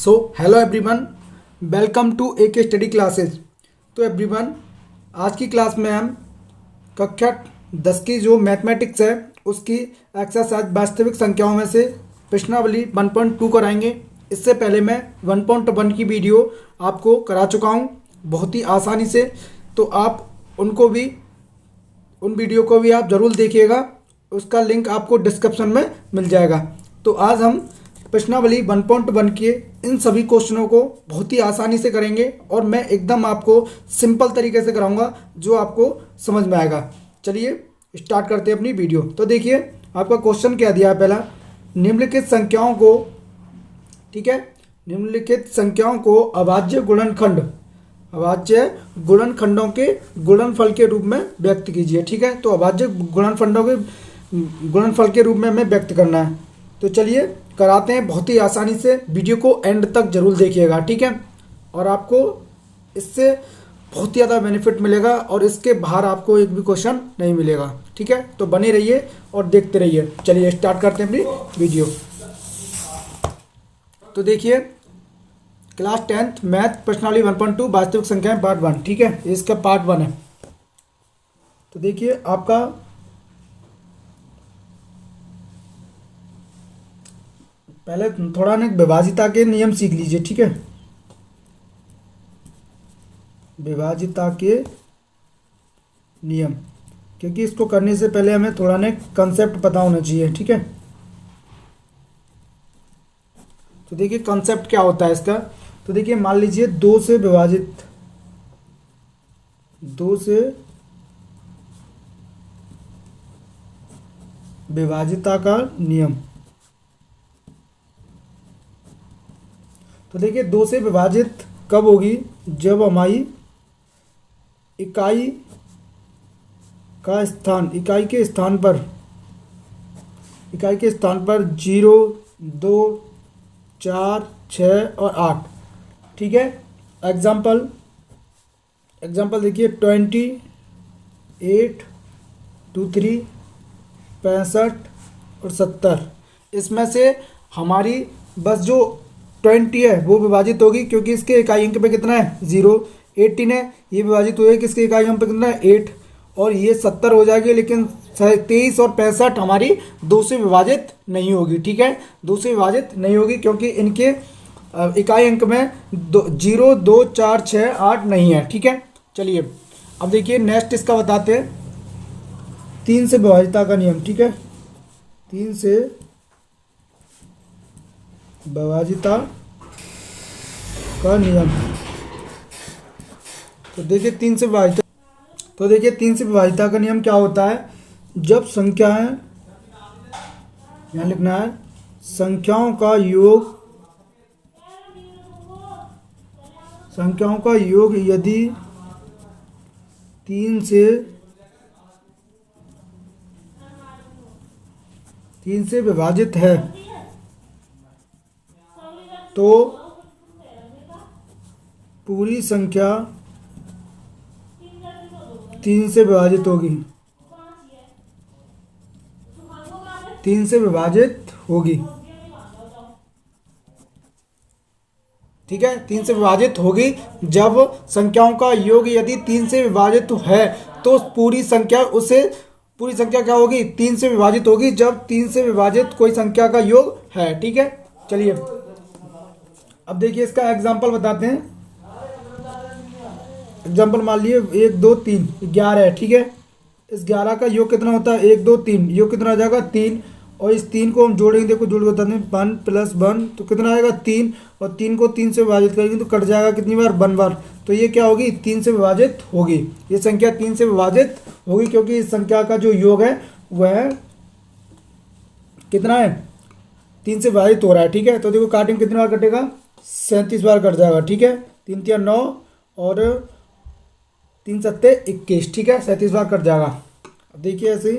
So hello everyone, welcome to A K study classes. तो everyone, आज की class में हम कक्षा 10 की जो मैथमेटिक्स है उसकी एक्सरसाइज वास्तविक संख्याओं में से प्रश्नावली 1.2 कराएंगे। इससे पहले मैं 1.1 की वीडियो आपको करा चुका हूँ बहुत ही आसानी से, तो आप उन वीडियो को भी आप ज़रूर देखिएगा। उसका लिंक आपको डिस्क्रिप्शन में मिल जाएगा। तो आज हम प्रश्नावली 1.1 के इन सभी क्वेश्चनों को बहुत ही आसानी से करेंगे और मैं एकदम आपको सिंपल तरीके से कराऊंगा जो आपको समझ में आएगा। चलिए स्टार्ट करते हैं अपनी वीडियो। तो देखिए आपका क्वेश्चन क्या दिया है। पहला, निम्नलिखित संख्याओं को, ठीक है, निम्नलिखित संख्याओं को अभाज्य गुणनखंडों के गुणनफल के रूप में व्यक्त कीजिए। ठीक है, तो अभाज्य गुणनखंडों के गुणनफल के रूप में हमें व्यक्त करना है। तो चलिए कराते हैं बहुत ही आसानी से। वीडियो को एंड तक जरूर देखिएगा, ठीक है, और आपको इससे बहुत ज़्यादा बेनिफिट मिलेगा और इसके बाहर आपको एक भी क्वेश्चन नहीं मिलेगा। ठीक है, तो बने रहिए और देखते रहिए। चलिए स्टार्ट करते हैं अपनी वीडियो। तो देखिए क्लास 10th मैथ प्रश्नावली 1.2 वास्तविक संख्याएं पार्ट 1, ठीक है, इसका पार्ट 1 है। तो देखिए आपका पहले थोड़ा ना विभाजिता के नियम सीख लीजिए। ठीक है, विभाजिता के नियम, क्योंकि इसको करने से पहले हमें थोड़ा ना कंसेप्ट पता होना चाहिए। ठीक है, तो देखिए कंसेप्ट क्या होता है इसका। तो देखिए मान लीजिए दो से विभाजिता का नियम। तो देखिए दो से विभाजित कब होगी, जब हमारी इकाई के स्थान पर 0, 2, 4, 6 और 8। ठीक है, एग्जाम्पल देखिए 28, 23, 65 और 70। इसमें से हमारी बस जो 20 है वो विभाजित होगी, क्योंकि इसके इकाई अंक पे कितना है 0। 18 है, ये विभाजित हुए किसके इकाई अंक पे कितना है 8, और ये 70 हो जाएगी। लेकिन 23 और 65 हमारी 2 से विभाजित नहीं होगी। ठीक है, 2 से विभाजित नहीं होगी क्योंकि इनके इकाई अंक में 0, 2, 4, 6, 8 नहीं है। ठीक है, चलिए अब देखिए नेक्स्ट इसका बताते हैं 3 से विभाजिता का नियम। ठीक है, 3 से विभाजिता का नियम। तो देखिए 3 से विभाजिता का नियम क्या होता है। जब संख्याएं, यहाँ लिखना है, संख्याओं का योग यदि 3 से विभाजित है तो पूरी संख्या 3 से विभाजित होगी। 3 से विभाजित होगी। ठीक है, 3 से विभाजित होगी। जब संख्याओं का योग यदि 3 से विभाजित है तो पूरी संख्या क्या होगी, 3 से विभाजित होगी, जब 3 से विभाजित कोई संख्या का योग है। ठीक है, चलिए अब देखिए इसका एग्जांपल बताते हैं। एग्जांपल मान लिए 1, 2, 3, 11 है। ठीक है, इस 11 का योग कितना होता है 1, 2, 3, योग कितना आ जाएगा 3, और इस 3 को हम जोड़ेंगे। देखो जोड़ के बताते हैं, 1 + 1 तो कितना आएगा 3, और 3 को 3 से विभाजित करेंगे तो कट जाएगा कितनी बार 1 बार। तो ये क्या होगी 3 से विभाजित होगी। ये संख्या 3 से विभाजित होगी क्योंकि इस संख्या का जो योग है वह कितना है 3 से विभाजित हो रहा है। ठीक है, तो देखो काटेंगे कितनी बार कटेगा 37 बार कट जाएगा। ठीक है, 3 × 9 और 3 × 7 = 21। ठीक है, 37 बार कट जाएगा। अब देखिए ऐसे ही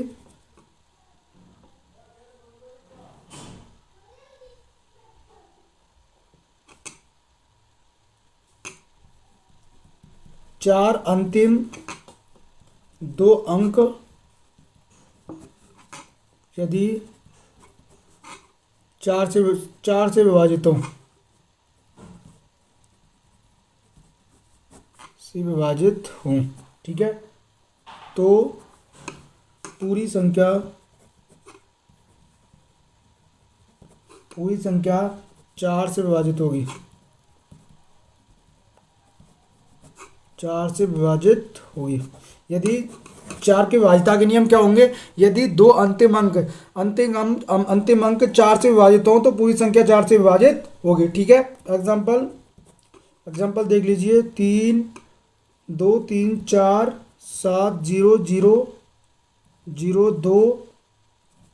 4 अंतिम 2 अंक यदि 4 से विभाजित हो से विभाजित हों। ठीक है, तो पूरी संख्या 4 से विभाजित होगी, 4 से विभाजित होगी। यदि 4 के विभाजिता के नियम क्या होंगे? यदि दो अंतिम अंक 4 से विभाजित हों तो पूरी संख्या 4 से विभाजित होगी। ठीक है, एग्जाम्पल देख लीजिए, 3 2 3 4 7 0 0 0 2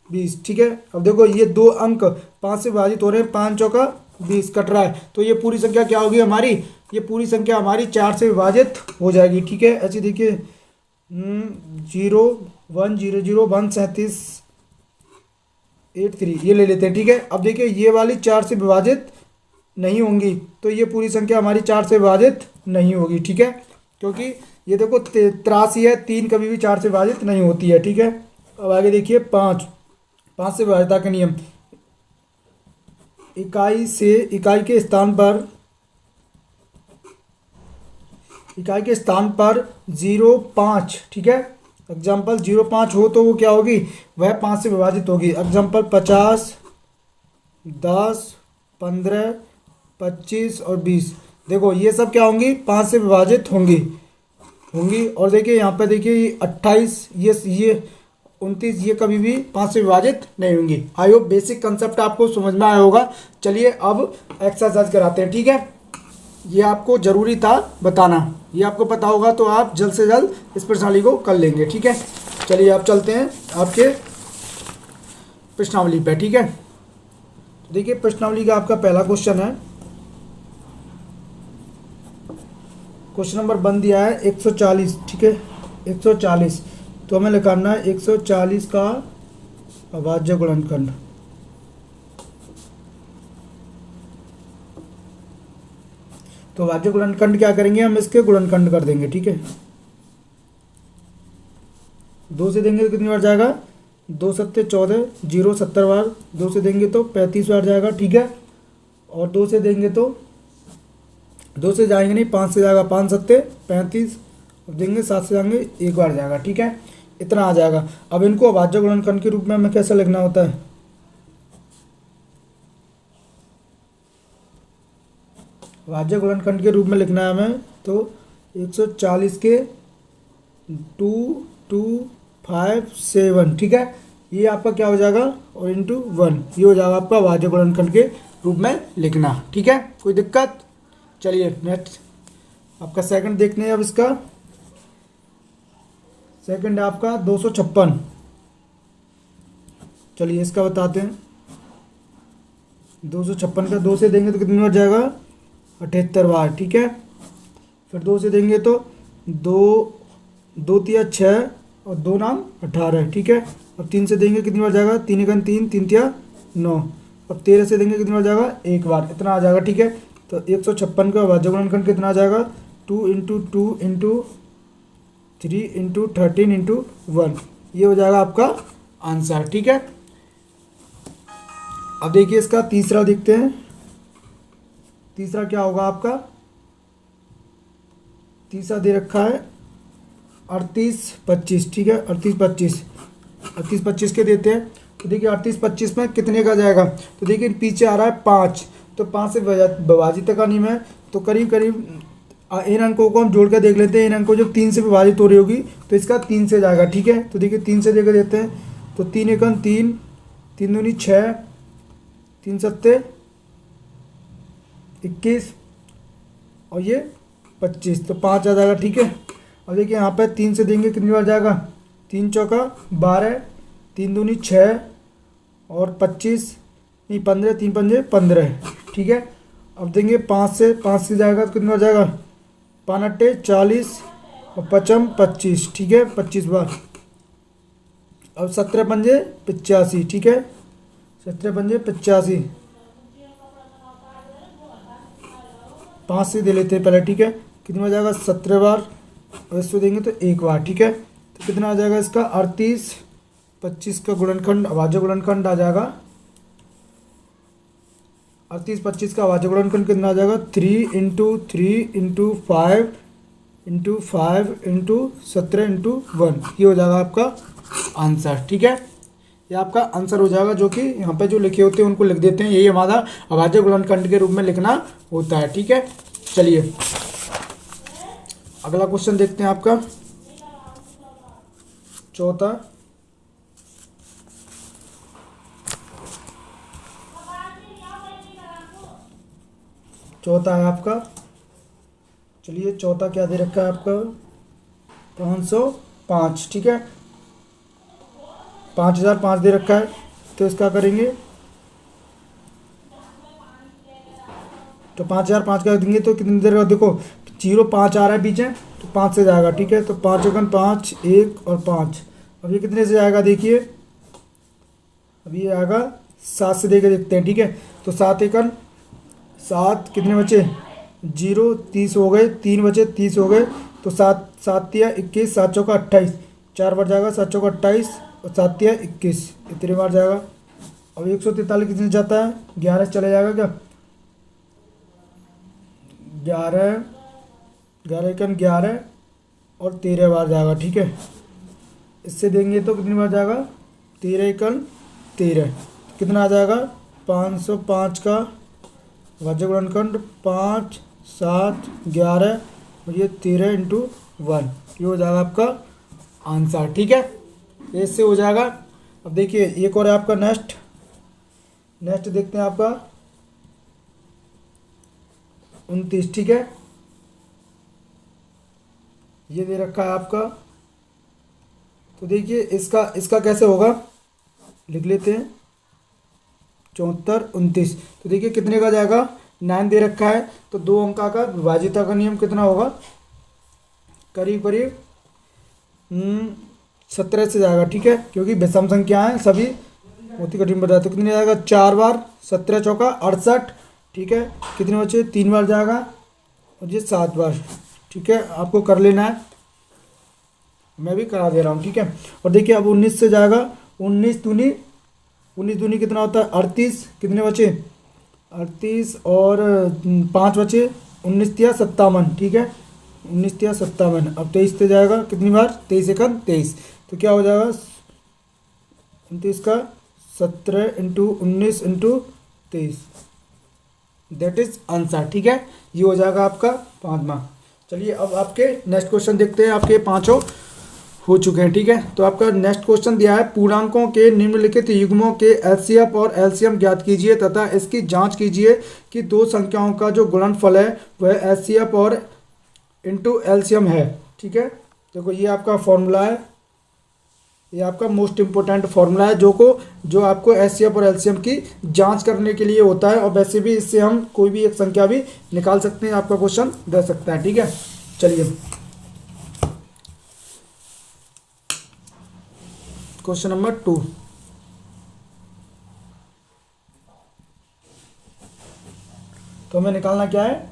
20। ठीक है, अब देखो ये दो अंक 5 से विभाजित हो रहे हैं, 5 चौका 20 कट रहा है, तो ये पूरी संख्या क्या होगी हमारी? ये पूरी संख्या हमारी 4 से विभाजित हो जाएगी। ठीक है, ऐसे देखिए 0 1 0 0 1 37 8 3 ये ले लेते हैं। ठीक है, अब देखिए ये वाली 4 से विभाजित नहीं होंगी, तो ये पूरी संख्या हमारी 4 से विभाजित नहीं होगी। ठीक है, क्योंकि ये देखो 83 है, 3 कभी भी 4 से विभाजित नहीं होती है। ठीक है, अब आगे देखिए 5 से विभाजिता के नियम। इकाई के स्थान पर 0.5। ठीक है, एग्जाम्पल 0.5 हो तो वो क्या होगी? वह 5 से विभाजित होगी। एग्जाम्पल 50 10 15 25 और 20, देखो ये सब क्या होंगी? 5 से विभाजित होंगी। और देखिए यहाँ पे देखिए 28 ये 29 ये कभी भी 5 से विभाजित नहीं होंगी। आई होप बेसिक कंसेप्ट आपको समझ में आया होगा। चलिए अब एक्सरसाइज कराते हैं। ठीक है, ये आपको ज़रूरी था बताना, ये आपको पता होगा तो आप जल्द से जल्द इस प्रश्नावली को कर लेंगे। ठीक है, चलिए आप चलते हैं आपके प्रश्नावली पे। ठीक है, तो देखिए प्रश्नावली का आपका पहला क्वेश्चन है, क्वेश्चन नंबर 1 दिया है 140। ठीक है, 140 तो हमें निकालना है 140 का अभाज्य गुणनखंड। तो अभाज्य गुणनखंड क्या करेंगे? हम इसके गुणनखंड कर देंगे। ठीक है, 2 से देंगे तो कितनी बार जाएगा? 2 सत्ते 14, 0 70 बार, 2 से देंगे तो 35 बार जाएगा। ठीक है, और 2 से देंगे तो 2 से जाएंगे नहीं, 5 से जाएगा, 5 सत्ते 35, और देंगे 7 से जाएंगे 1 बार जाएगा। ठीक है, इतना आ जाएगा। अब इनको अभाज्य गुणनखंड के रूप में हमें कैसे लिखना होता है? अभाज्य गुणनखंड के रूप में लिखना है हमें, तो 140 के 2 2 5 7। ठीक है, ये आपका क्या हो जाएगा? और इंटू 1 ये हो जाएगा आपका अभाज्य गुणनखंड के रूप में लिखना। ठीक है, कोई दिक्कत? चलिए नेक्स्ट आपका सेकंड देखने हैं। अब इसका सेकंड है आपका 256। चलिए इसका बताते हैं। 256 का 2 से देंगे तो कितनी बार जाएगा? 78 बार। ठीक है, फिर 2 से देंगे तो 2 तिया 6 और 2 नाम 18। ठीक है, अब 3 से देंगे कितनी बार जाएगा? 3 एकन 3, 3 तिया 9। अब 13 से देंगे कितनी बार जाएगा? 1 बार। इतना आ जाएगा। ठीक है, तो 156 का अभाज्य गुणनखंड कितना आ जाएगा? 2 × 2 × 3 × 13 × 1 ये हो जाएगा आपका आंसर। ठीक है, अब देखिए इसका तीसरा देखते हैं। तीसरा क्या होगा आपका? तीसरा दे रखा है 38 25। ठीक है, 38 25 के देते हैं। तो देखिए 38 25 में कितने का जाएगा? तो देखिए पीछे आ रहा है 5, तो 5 से विभाजित का नियम है, तो करीब करीब इन अंकों को हम जोड़ कर देख लेते हैं। इन अंकों जब 3 से विभाजित हो रही होगी तो इसका 3 से जाएगा। ठीक है, तो देखिए 3 से देकर देते हैं, तो 3 एकन 3, 3 दूनी 6, 3 सत्ते 21 और ये 25, तो 5 आ जाएगा। ठीक है, अब देखिए यहाँ पे 3 से देंगे कितनी बार जाएगा? 3 चौका 12, 3 दूनी 6 और 25 नहीं 15, 3 पंजे 15। ठीक है, अब देंगे 5 से जाएगा तो कितनी बार जाएगा? 5 अट्टे 40 और 5 25। ठीक है, 25 बार। अब 17 पंजे 85। ठीक है, 17 पंजे 85, 5 से दे लेते हैं पहले। ठीक है, कितनी बार जाएगा? 17 बार, और इसको देंगे तो 1 बार। ठीक है, तो कितना आ जाएगा इसका? 38 25 का गुणनखंड अभाज्य गुणनखंड आ जाएगा। 38 25 का अभाज्य गुणनखंड कितना आ जाएगा? 3 × 3 × 5 ×5 × 17 × 1, ये हो जाएगा आपका आंसर। ठीक है, ये आपका आंसर हो जाएगा, जो कि यहाँ पे जो लिखे होते हैं उनको लिख देते हैं, यही हमारा अभाज्य गुणनखंड के रूप में लिखना होता है। ठीक है, चलिए अगला क्वेश्चन देखते हैं आपका चौथा। चौथा है आपका, चलिए चौथा क्या दे रखा है आपका 505। ठीक है, 5005 दे रखा है, तो इसका करेंगे तो 5005 का देंगे तो कितनी देर का, देखो 05 आ रहा है पीछे तो 5 से जाएगा। ठीक है, तो 5 एकन 5, 1 और 5, अब ये कितने से जाएगा देखिए, अभी ये आएगा 7 से देके देखते हैं। ठीक है, तो 7 एकन 7 कितने बचे 0, 30 हो गए, 3 बचे 30 हो गए, तो 7 7 या 21, 7 चौका 28, 4 बार जाएगा, 7 चौका 28 और 7 या 21, इतने बार जाएगा। अब 143 कितने जाता है, 11 से चले जाएगा क्या, 11 11 एकन 11 और 13 बार जाएगा। ठीक है, इससे देंगे तो कितनी बार जाएगा, 13 एकन 13, कितना आ जाएगा 505 का अभाज्य गुणनखंड 5, 7, 11 और ये 13 × 1, ये हो जाएगा आपका आंसर। ठीक है, ये इससे हो जाएगा। अब देखिए एक और है आपका नेक्स्ट देखते हैं आपका 29। ठीक है, ये दे रखा है आपका, तो देखिए इसका कैसे होगा, लिख लेते हैं 74, 29, तो देखिए कितने का जाएगा, 9 दे रखा है, तो 2 अंक का विभाजिता का नियम कितना होगा, करीब करीब 17 से जाएगा। ठीक है, क्योंकि विषम संख्या है सभी, बहुत ही कठिन बताया, तो कितने जाएगा 4 बार, 17 चौका 68। ठीक है, कितने बचे 3 बार जाएगा और ये 7 बार। ठीक है, आपको कर लेना है, मैं भी करा दे रहा हूँ। ठीक है, और देखिए अब 19 से जाएगा, 19 दूनी कितना होता है 38, कितने बचे 38 और 5 बचे, 19 तिया 57। ठीक है, 19 तिया 57, अब 23 से जाएगा कितनी बार, 23 एकन 23, तो क्या हो जाएगा 29 का 17 × 19 × 23, दैट इज आंसर। ठीक है, ये हो जाएगा आपका 5वां। चलिए अब आपके नेक्स्ट क्वेश्चन देखते हैं, आपके 5 हो चुके हैं। ठीक है, तो आपका नेक्स्ट क्वेश्चन दिया है, पूर्णांकों के निम्नलिखित युग्मों के एलसीएफ और एलसीएम ज्ञात कीजिए तथा इसकी जांच कीजिए कि दो संख्याओं का जो गुणनफल है वह एलसीएफ और इनटू एलसीएम है। ठीक है, देखो ये आपका फॉर्मूला है, ये आपका मोस्ट इम्पोर्टेंट फॉर्मूला है जो आपको एचसीएफ और एलसीएम की जांच करने के लिए होता है, और वैसे भी इससे हम कोई भी एक संख्या भी निकाल सकते हैं, आपका क्वेश्चन दे सकता है। ठीक है, चलिए क्वेश्चन नंबर 2, तो हमें निकालना क्या है,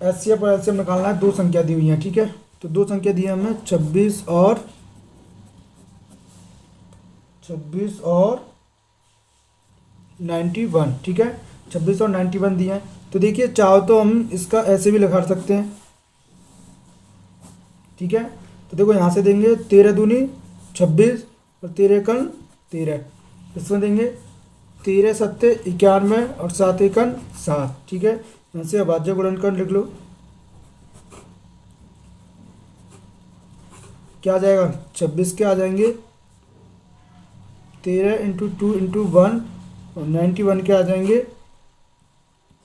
एचसीएफ और एलसीएम निकालना है। दो संख्या दी हुई है। ठीक है, तो दो संख्या दी है हमें 26 और 91। ठीक है, 26 और 91 दिए हैं, तो देखिए चाहो तो हम इसका ऐसे भी लिखा सकते हैं। ठीक है, तो देखो यहाँ से देंगे 13 दूनी 26 और 13 एकन 13, इसमें देंगे 13 सत्ते 91 और 7 एकन 7। ठीक है, यहाँ से अभाज्य गुणनखंड लिख लो, क्या आ जाएगा 26 के आ जाएंगे 13 × 2 × 1 और 91 के आ जाएंगे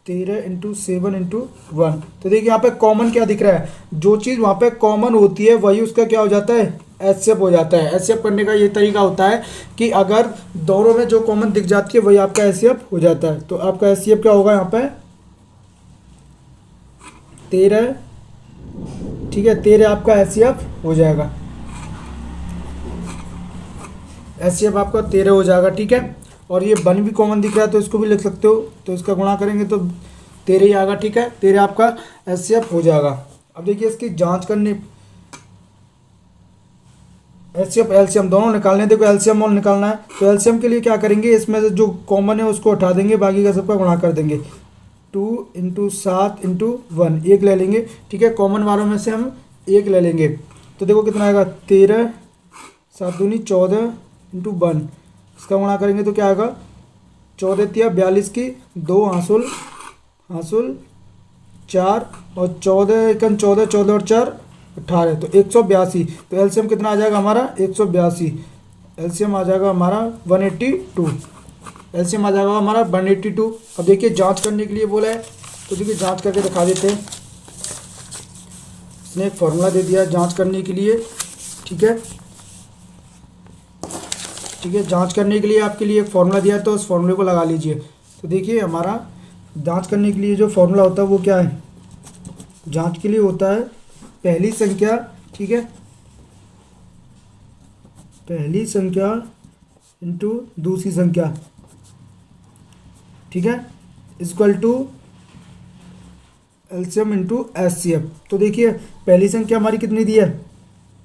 13 × 7 × 1। तो देखिए यहाँ पे कॉमन क्या दिख रहा है, जो चीज़ वहाँ पे कॉमन होती है वही उसका क्या हो जाता है, एचसीएफ हो जाता है। एचसीएफ करने का ये तरीका होता है कि अगर दोनों में जो कॉमन दिख जाती है वही आपका एचसीएफ हो जाता है। तो आपका एचसीएफ क्या होगा यहाँ पे 13। ठीक है, 13 आपका एचसीएफ हो जाएगा, एचसीएफ आपका 13 हो जाएगा। ठीक है, और ये 1 भी कॉमन दिख रहा है तो इसको भी लिख सकते हो, तो इसका गुणा करेंगे तो 13 ही आएगा। ठीक है, 13 आपका एचसीएफ हो जाएगा। अब देखिए इसकी जांच करनी, एचसीएफ एलसीएम दोनों निकालने, देखो एलसीएम और निकालना है, तो एलसीएम के लिए क्या करेंगे, इसमें से जो कॉमन है उसको उठा देंगे, बाकी का सबका गुणा कर देंगे। 2 × 7 × 1 एक ले लेंगे, ठीक है। कॉमन वालों में से हम एक ले लेंगे, तो देखो कितना आएगा 13, 7 दूनी 14 × 1, इसका गुणा करेंगे तो क्या आएगा 14 तिया 42 की 2 हासुल 4 और 14 एकन 14, 14 और 4 18, तो 182। तो एलसीएम कितना आ जाएगा हमारा 182, एलसीएम आ जाएगा हमारा 182, एलसीएम आ जाएगा हमारा 182। अब देखिए जांच करने के लिए बोला है, तो देखिए जांच करके दिखा देते हैं। इसने एक फॉर्मूला दे दिया है जांच करने के लिए, ठीक है। जांच करने के लिए आपके लिए एक फॉर्मूला दिया है, तो उस फॉर्मूले को लगा लीजिए। तो देखिए हमारा जांच करने के लिए जो फॉर्मूला होता है वो क्या है, जांच के लिए होता है पहली संख्या, ठीक है, पहली संख्या इंटू दूसरी संख्या, ठीक है, equal to LCM into HCF. तो देखिए पहली संख्या हमारी कितनी दी है,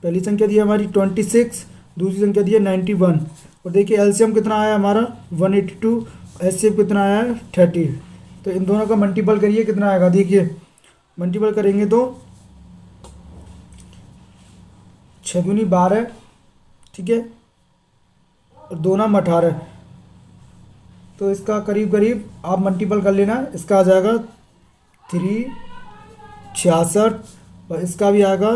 पहली संख्या दी है हमारी 26, दूसरी संख्या दी है 91, और देखिए एलसीएम कितना आया हमारा 182, एचसीएफ कितना आया है 30। तो इन दोनों का मल्टीपल करिए कितना आएगा, देखिए मल्टीपल करेंगे तो 6 दूनी 12, ठीक है, और 2 नाम 18, तो इसका करीब करीब आप मल्टीपल कर लेना, इसका आ जाएगा 366 और इसका भी आएगा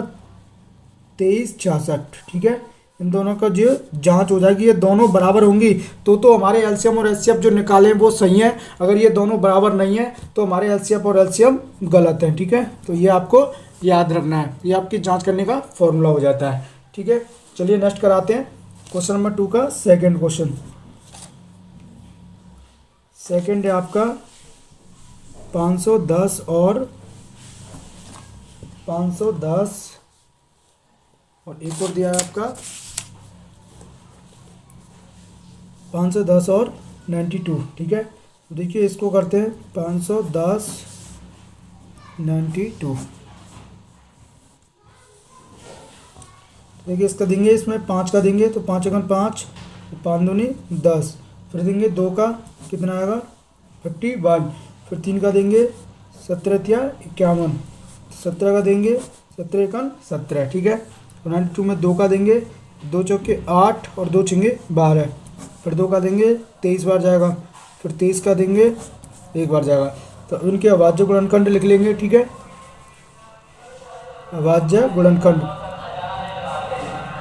2366, ठीक है। इन दोनों का जो जांच हो जाएगी, ये दोनों बराबर होंगी तो हमारे एलसीएम और एचसीएफ जो निकाले हैं वो सही हैं। अगर ये दोनों बराबर नहीं है तो हमारे एलसीएफ और एलसीएम गलत हैं, ठीक है। तो ये आपको याद रखना है, ये आपकी जांच करने का फॉर्मूला हो जाता है, ठीक है। चलिए नेक्स्ट कराते हैं क्वेश्चन नंबर 2 का सेकंड क्वेश्चन। सेकंड है आपका 510 और 510 और एक और दिया है आपका 510 और 92, ठीक है। देखिए इसको करते हैं 510 92, देखिए इसका देंगे, इसमें 5 का देंगे तो 5 एकन 5, 5 दूनी 10, फिर देंगे 2 का कितना आएगा 51, फिर 3 का देंगे 17 तिया 51, 17 का देंगे 17 एकन 17, ठीक है। 92 में 2 का देंगे, 2 चौके 8 और 2 छिंगे 12, फिर 2 का देंगे 23 बार जाएगा, फिर 23 का देंगे 1 बार जाएगा। तो उनके अभाज्य गुणनखंड लिख लेंगे, ठीक है, अभाज्य गुणनखंड।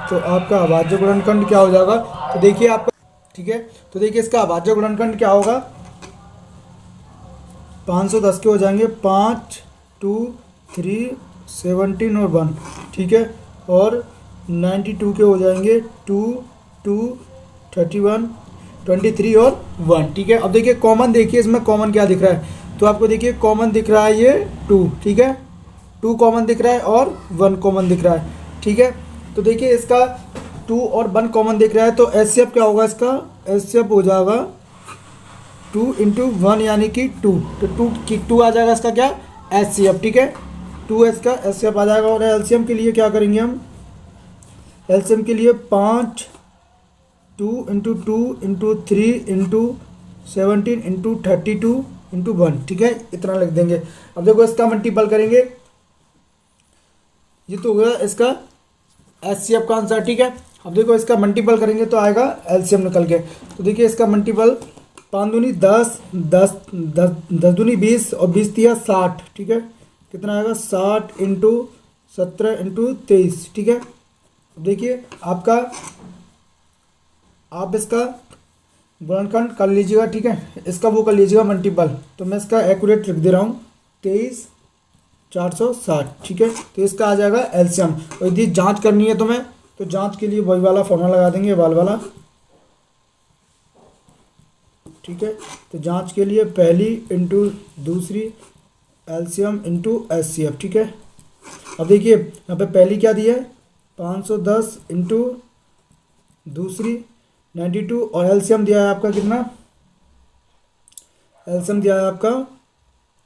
तो आपका अभाज्य गुणनखंड क्या हो जाएगा, तो देखिए आपका, ठीक है, तो देखिए इसका अभाज्य गुणनखंड क्या होगा, 510 के हो जाएंगे 5, 2, 3, 17 और 1, ठीक है, और 92 के हो जाएंगे 2, 2, 31, 23 और 1, ठीक है। अब देखिए कॉमन, देखिए इसमें कॉमन क्या दिख रहा है, तो आपको देखिए कॉमन दिख रहा है ये 2, ठीक है, 2 कॉमन दिख रहा है और 1 कॉमन दिख रहा है, ठीक है। तो देखिए इसका 2 और 1 कॉमन दिख रहा है, तो एचसीएफ क्या होगा, इसका एचसीएफ हो जाएगा 2 × 1 यानी कि 2, तो 2 आ जाएगा इसका क्या एचसीएफ, ठीक है, 2 इसका एचसीएफ आ जाएगा। और एलसीएम के लिए क्या करेंगे हम, एलसीएम के लिए 5, 2 × 2 × 3 × 17 × 32 × 1, ठीक है, इतना लिख देंगे। अब देखो इसका मल्टीपल करेंगे, ये तो हो गया इसका एचसीएफ का आंसर, ठीक है। अब देखो इसका मल्टीपल करेंगे तो आएगा एलसीएम निकल के। तो देखिए इसका मल्टीपल 5 दूनी 10, 10 दूनी 20 और 20 तिया 60, ठीक है, कितना आएगा 60 × 17 × 23, ठीक है। अब देखिए आपका, आप इसका गुणनखंड कर लीजिएगा, ठीक है, इसका वो कर लीजिएगा मल्टीपल। तो मैं इसका एक्यूरेट लिख दे रहा हूँ 23,460, ठीक है। तो इसका आ जाएगा एलसीएम। और यदि जांच करनी है तुम्हें, तो जांच के लिए वही वाला फॉर्मूला लगा देंगे, वाला, ठीक है। तो जांच के लिए पहली इंटू दूसरी एलसीएम इंटू एचसीएफ, ठीक है। अब देखिए यहाँ पे पहली क्या दी है 510 इंटू दूसरी 92 और एलसीएम दिया है आपका कितना, एलसीएम दिया है आपका,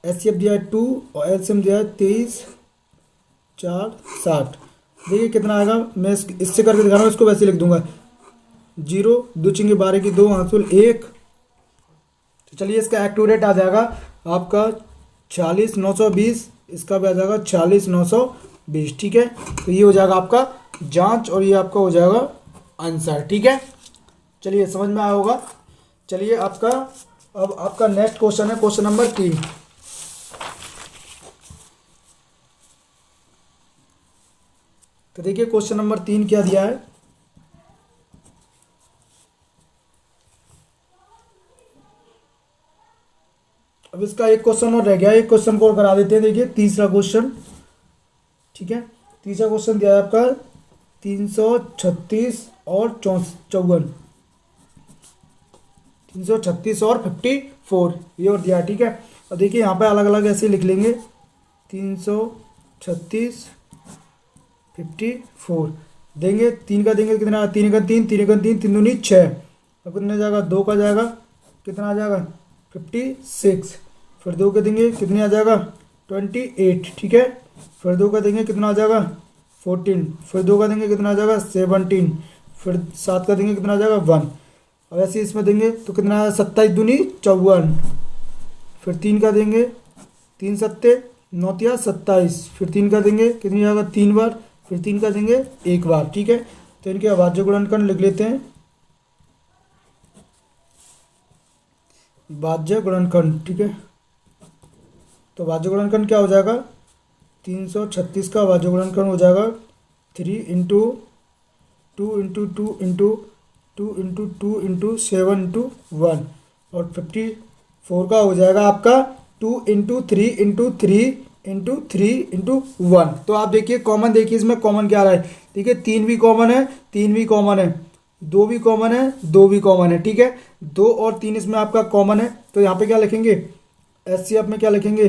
एचसीएफ दिया है 2 और एलसीएम दिया है 23,460। देखिए कितना आएगा, मैं इससे करके दिखा रहा हूँ, इसको वैसे लिख दूंगा 0 2 चिंगे 12 की 2 हाथुल 1। तो चलिए इसका एक्यूरेट आ जाएगा आपका 46,920, इसका भी आ जाएगा 46,920। ठीक है, तो ये हो जाएगा आपका जांच और ये आपका हो जाएगा आंसर। ठीक है, चलिए समझ में आया होगा। चलिए आपका अब आपका नेक्स्ट क्वेश्चन है क्वेश्चन नंबर 3। तो देखिए क्वेश्चन नंबर 3 क्या दिया है। अब इसका एक क्वेश्चन और रह गया, एक क्वेश्चन को और करा देते हैं। देखिए तीसरा क्वेश्चन। ठीक है, तीसरा क्वेश्चन दिया है आपका 336 और 54, 336 और 54 ये और दिया है। ठीक है, और देखिए यहाँ पे अलग अलग ऐसे लिख लेंगे 336 54 देंगे। 3 का देंगे कितना, 3 का 3, 3 का 3, 3 दूनी 6, और कितना जाएगा 2 का जाएगा कितना आ जाएगा 56, फिर 2 का देंगे कितने आ जाएगा 28। ठीक है, फिर 2 का देंगे कितना आ जाएगा 14, फिर 2 का देंगे कितना आ जाएगा 17, फिर 7 का देंगे कितना आ जाएगा 1, और ऐसे इसमें देंगे तो कितना आया 27 दूनी 54, फिर 3 का देंगे 3 सत्ते 9 तिया 27, फिर 3 का देंगे कितनी जाएगा 3 बार, फिर 3 का देंगे 1 बार। ठीक है, तो इनके अभाज्य गुणनखंड लिख लेते हैं, भाज्य गुणनखंड। ठीक है, तो भाज्य गुणनखंड क्या हो जाएगा 336 का भाज्य गुणनखंड हो जाएगा 3 into 2 into 2 into 2 into 2 into 7 into 1, और 54 का हो जाएगा आपका 2 इंटू 3 इंटू 3 इंटू 3 इंटू 1। तो आप देखिए कॉमन, देखिए इसमें कॉमन क्या आ रहा है। ठीक है, 3 भी कॉमन है, 3 भी कॉमन है, 2 भी कॉमन है, 2 भी कॉमन है। ठीक है, 2 और 3 इसमें आपका कॉमन है, तो यहाँ पे क्या लिखेंगे एचसीएफ में क्या लिखेंगे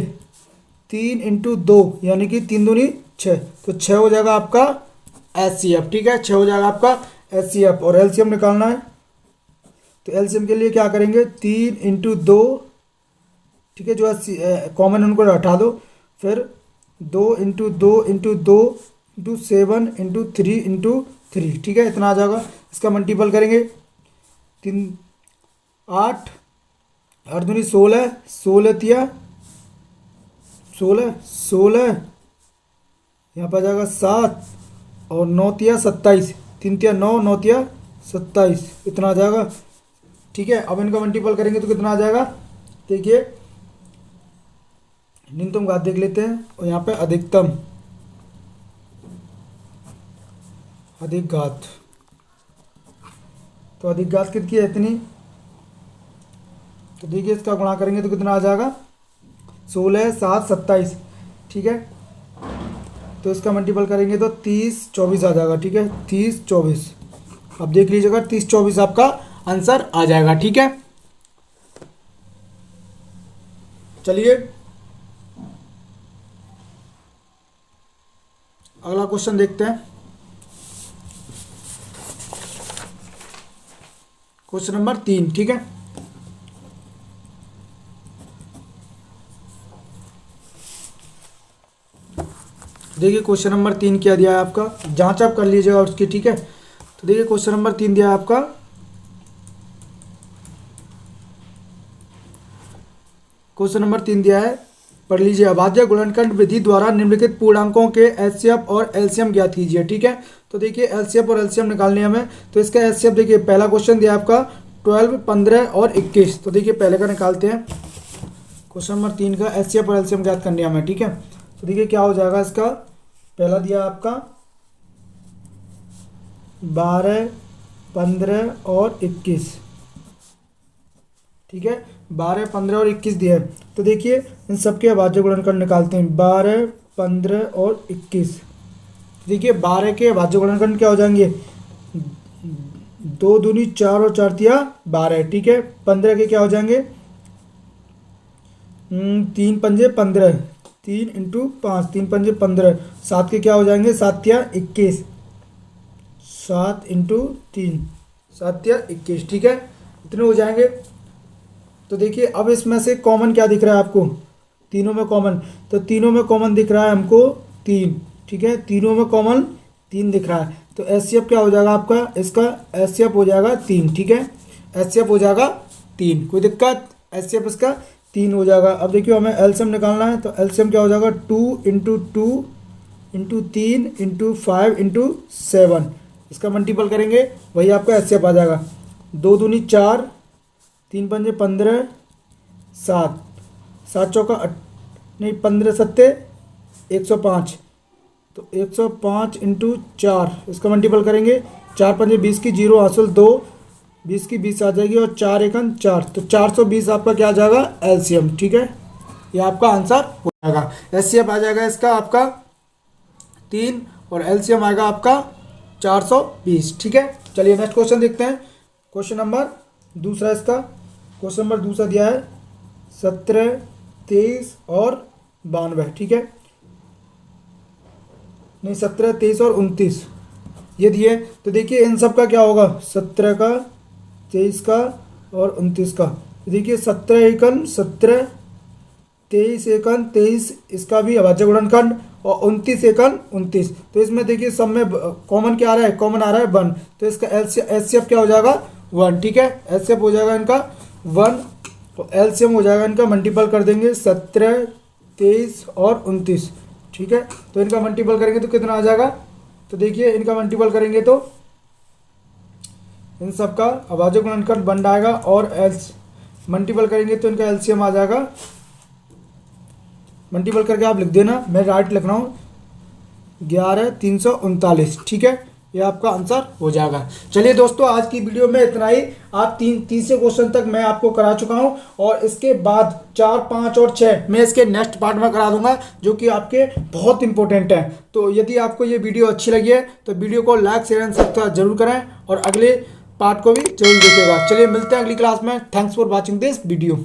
3 इंटू 2 यानी कि 3 दूनी 6, तो 6 हो जाएगा आपका एचसीएफ। ठीक है, 6 हो जाएगा आपका एचसीएफ, और एलसीएम निकालना है। तो एलसीएम के लिए क्या करेंगे 3 इंटू 2, ठीक है, जो कॉमन है उनको हटा दो, फिर 2 into 2 into 2 into 7 into 3 into 3। ठीक है, इतना आ जाएगा। इसका मल्टीपल करेंगे 3 8 8 दूनी 16, 16 तिया 16, 16 यहाँ पर आ जाएगा 7, और 9 तिया 27, 3 तिया 9, 9 तिया 27, इतना आ जाएगा। ठीक है, अब इनका मल्टीपल करेंगे तो कितना आ जाएगा, देखिए न्यूनतम घात देख लेते हैं, और यहाँ पे अधिकतम अधिक घात, तो अधिक घात कितनी है इतनी, तो देखिए इसका गुणा करेंगे तो कितना आ जाएगा 16 7 27। ठीक है, तो इसका मल्टीपल करेंगे तो 30 24 आ जाएगा। ठीक है, 30 24, अब देख लीजिएगा 30 24 आपका आंसर आ जाएगा। ठीक है, चलिए अगला क्वेश्चन देखते हैं। Question number 3। ठीक है, देखिए क्वेश्चन नंबर 3 क्या दिया है आपका, जांच आप कर लीजिएगा उसकी। ठीक है, तो देखिए क्वेश्चन नंबर 3 दिया है आपका, क्वेश्चन नंबर 3 दिया है, पढ़ लीजिए। अभाज्य गुणनखंड विधि द्वारा निम्नलिखित पूर्णांकों के एचसीएफ और एलसीएम ज्ञात कीजिए। ठीक है, तो देखिए एलसीएफ और एलसीएम निकालने हमें, तो इसका एचसीएफ देखिए पहला क्वेश्चन दिया आपका 12 15 और 21, तो देखिए पहले का निकालते हैं। क्वेश्चन नंबर 3 का एचसीएफ और एलसीएम ज्ञात करने हमें। ठीक है, तो देखिए क्या हो जाएगा, इसका पहला दिया आपका 12 15 और 21। ठीक है, 12 15 और 21 दिया है, तो देखिए इन सबके अभाज्य गुणनखंड निकालते हैं। 12 15 और 21, देखिए 12 के अभाज्य गुणनखंड क्या हो जाएंगे 2 दूनी 4 और 4 तिया 12। ठीक है, 15 के क्या हो जाएंगे 3 पंजे 15, 3 इंटू 5, 3 पंजे 15। 7 के क्या हो जाएंगे 7 तिया 21, 7 इंटू 3, 7 तिया 21। ठीक है, इतने हो जाएंगे। तो देखिए अब इसमें से कॉमन क्या दिख रहा है आपको, तीनों में कॉमन, तो तीनों में कॉमन दिख रहा है हमको 3। ठीक है, तीनों में कॉमन 3 दिख रहा है, तो एचसीएफ क्या हो जाएगा आपका, इसका एचसीएफ हो जाएगा 3। ठीक है, एचसीएफ हो जाएगा 3, कोई दिक्कत, एचसीएफ इसका 3 हो जाएगा। अब देखियो हमें एलसीएम निकालना है, तो एलसीएम क्या हो जाएगा 2 इंटू 2 इंटू 3 इंटू 5 इंटू 7, इसका मल्टीपल करेंगे वही आपका एचसीएफ आ जाएगा। 2 दूनी 4, 3 पंजे 15, 7, 7 चौका नहीं 15 सत्ते 105, तो 105 इंटू 4 इसका मल्टीपल करेंगे। 4 पंजे 20 की 0 हासिल 2, 20 की 20 आ जाएगी और 4 एकन 4, तो 420 आपका क्या आ जाएगा एलसीएम। ठीक है, ये आपका आंसर हो जाएगा। एचसीएफ आ जाएगा इसका आपका 3 और एलसीएम आएगा आपका 420। ठीक है, चलिए नेक्स्ट क्वेश्चन देखते हैं। क्वेश्चन नंबर दूसरा इसका, क्वेश्चन नंबर दूसरा दिया है 17, 23 और 92। ठीक है, नहीं 17, 23 और 29 ये दिए। तो देखिए इन सब का क्या होगा, 17 का, 23 का और 29 का। देखिए 17 एकन 17, 23 एकन 23, इसका भी अभाज्य गुणनखंड, और 29 एकन 29। तो इसमें देखिए सब में कॉमन क्या आ रहा है, कॉमन आ रहा है 1, तो इसका एचसीएफ क्या हो जाएगा 1। ठीक है, एचसीएफ हो जाएगा इनका 1, तो एलसीएम हो जाएगा इनका मल्टीपल कर देंगे 17, 23 और 29। ठीक है, तो इनका मल्टीपल करेंगे तो कितना आ जाएगा, तो देखिए इनका मल्टीपल करेंगे तो इन सब का अभाज्य गुणनखंड बन आएगा, और मल्टीपल करेंगे तो इनका एलसीएम आ जाएगा। मल्टीपल करके आप लिख देना, मैं राइट लिख रहा हूँ 11339। ठीक है, ये आपका आंसर हो जाएगा। चलिए दोस्तों आज की वीडियो में इतना ही। आप तीसरे क्वेश्चन तक मैं आपको करा चुका हूं, और इसके बाद 4, 5 और 6 मैं इसके नेक्स्ट पार्ट में करा दूंगा, जो कि आपके बहुत इंपॉर्टेंट है। तो यदि आपको ये वीडियो अच्छी लगी है तो वीडियो को लाइक शेयर एंड सब्सक्राइब जरूर करें, और अगले पार्ट को भी जरूर देखिएगा। चलिए मिलते हैं अगली क्लास में। Thanks for watching this video.